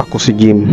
Ako si Jim.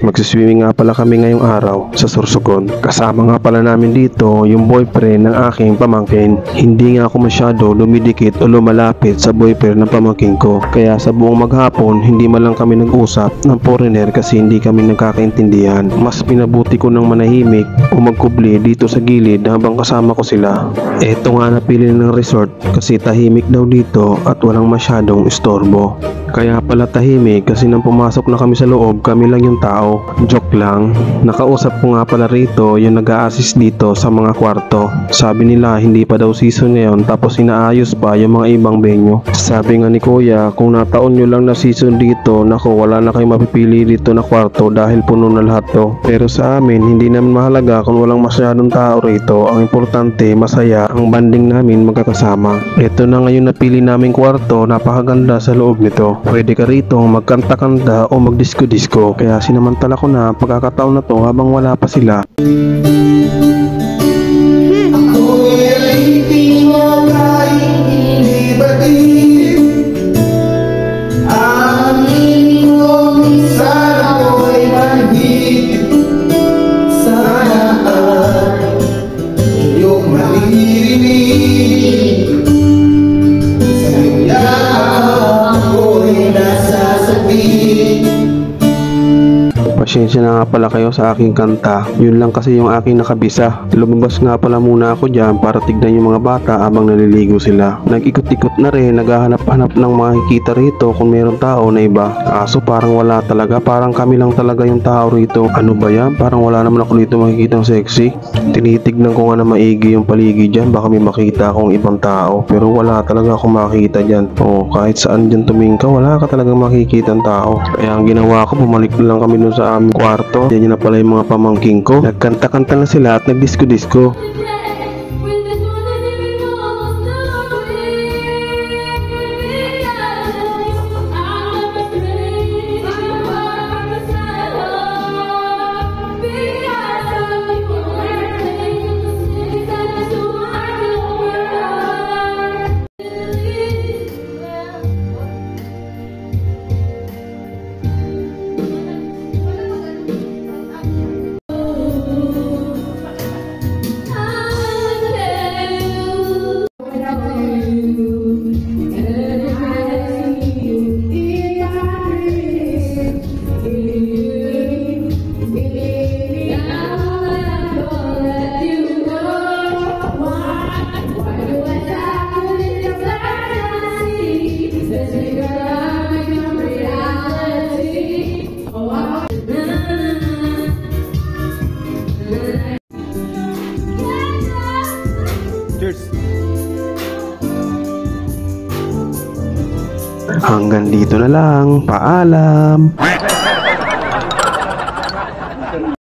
Magsiswimming nga pala kami ngayong araw sa Sorsogon. Kasama nga pala namin dito yung boyfriend ng aking pamangkin. Hindi nga ako masyado lumidikit o lumalapit sa boyfriend ng pamangkin ko. Kaya sa buong maghapon, hindi man lang kami nag-usap ng foreigner kasi hindi kami nagkakaintindihan. Mas pinabuti ko ng manahimik o magkubli dito sa gilid habang kasama ko sila. Eto nga napili ng resort kasi tahimik daw dito at walang masyadong istorbo. Kaya pala tahimik kasi nang pumasok na kami sa loob, kami lang yung tao. Joke lang. Nakausap ko nga pala rito yung nag-a-assist dito sa mga kwarto. Sabi nila hindi pa daw season ngayon tapos inaayos pa yung mga ibang venue. Sabi nga ni Kuya, kung nataon nyo lang na season dito, nako wala na kayong mapipili dito na kwarto dahil puno na lahat to. Pero sa amin, hindi naman mahalaga kung walang masyadong tao rito. Ang importante, masaya ang banding namin magkakasama. Ito na ngayon napili naming kwarto, napakaganda sa loob nito. Pwede ka rito magkanta-kanta o magdisko-disko. Kaya sinamantala ko na pagkakataon na to habang wala pa sila. Pasensya na nga pala kayo sa aking kanta. Yun lang kasi yung aking nakabisa. Lumabas nga pala muna ako dyan para tignan yung mga bata habang naliligo sila. Nag-ikot-ikot na rin, naghahanap-hanap ng makikita rito kung meron tao na iba. Kaso parang wala talaga, parang kami lang talaga yung tao rito. Ano ba yan? Parang wala naman ako dito makikitang sexy. Tinitignan ko nga na maigi yung paligid dyan, baka may makita akong ibang tao. Pero wala talaga akong makikita dyan. O kahit saan dyan tumingin ka, wala ka talagang makikita ang tao. Kaya ang ginawa ko, bumalik na lang kami dun sa aming kwarto. Yan na pala yung mga pamangking ko. Nagkanta-kanta na sila at nagdisko-disko. Hanggang dito na lang. Paalam.